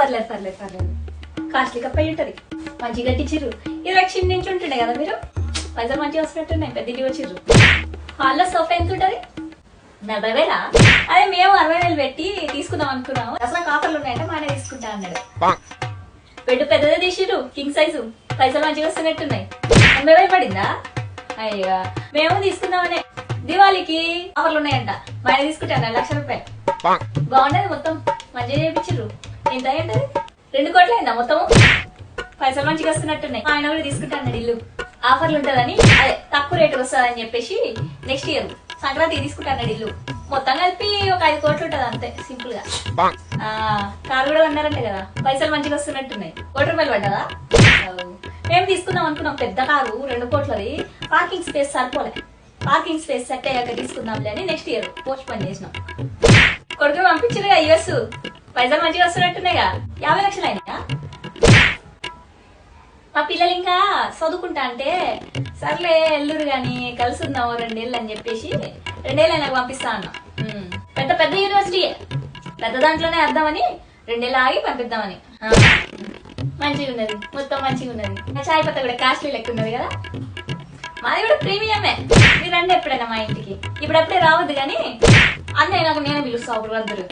పర్లేదు పర్లేదు పర్లేదు కాస్ట్లీ కప్ అయి ఉంటది మంచిగా కట్టించిర్రు. ఇది రక్షణ నుంచి ఉంటుండే కదా మీరు, పైసలు మంచిగా వస్తున్నట్టున్నాయి. పెద్ద ఇంటికి వచ్చిర్రు. హాల్లో సోఫా ఎంత ఉంటది? 40,000. అదే మేము 60,000 పెట్టి తీసుకుందాం అనుకున్నాము. అసలు ఆఫర్లు ఉన్నాయంటే మా ఆయన తీసుకుంటా అన్నాడు. బెడ్ పెద్దదే తీసిర్రు, కింగ్ సైజు. పైసలు మంచిగా వస్తున్నట్టున్నాయి. 80,000 పడిందా? అయ్యా మేము తీసుకుందామనే. దివాళీకి ఆఫర్లు ఉన్నాయంట, మా ఆయన తీసుకుంటా అన్నాడు. 1,00,000 రూపాయలు. బాగుండేది, మొత్తం మంచిగా చేయించిర్రు. ఎంత ఏంటది? 2 కోట్లు అయిందా మొత్తం? పైసలు మంచిగా వస్తున్నట్టున్నాయి. ఆయన కూడా తీసుకుంటా అన్నాడు. ఇల్లు ఆఫర్లు ఉంటదని, అదే తక్కువ రేటు వస్తుందని చెప్పేసి నెక్స్ట్ ఇయర్ సంక్రాంతికి తీసుకుంటా అన్నాడు. ఇల్లు మొత్తం కలిపి ఒక 5 కోట్లు ఉంటది అంతే, సింపుల్ గా. కారు కూడా అన్నారంటే కదా, పైసలు మంచిగా వస్తున్నట్టున్నాయి. 1 కోటి రూపాయలు పడ్డదా? మేము తీసుకుందాం అనుకున్నాం పెద్ద కారు, 2 కోట్లది. పార్కింగ్ స్పేస్ సరిపోలే. పార్కింగ్ స్పేస్ సెట్ అయ్యాక తీసుకుందాంలే అని నెక్స్ట్ ఇయర్ పోస్ట్ పోన్ చేసినాం. కొడుకు పంపించారుగా యుఎస్, పైసలు మంచిగా వస్తున్నట్టున్నాయిగా. 50 లక్షలు అయినాయా? మా పిల్లలు ఇంకా చదువుకుంటా అంటే సర్లే ఎల్లురు గాని కలిసి ఉందాం 2 ఏళ్ళు అని చెప్పేసి 2 ఏళ్ళు నాకు పంపిస్తా అన్నా. పెద్ద పెద్ద యూనివర్సిటీ, పెద్ద దాంట్లోనే వద్దామని 2 ఏళ్ళు ఆగి పంపిద్దామని. మంచిగా ఉన్నది, మొత్తం మంచిగా ఉన్నది. చాయ్ పత్త కూడా కాస్ట్లీ లెక్క ఉన్నది కదా. మాది కూడా ప్రీమియమే. మీరు రండి ఎప్పుడైనా మా ఇంటికి. ఇప్పుడప్పుడే రావద్దు కానీ అన్నయ్య నాకు నేనే పిలుస్తా. అప్పుడు అందరూ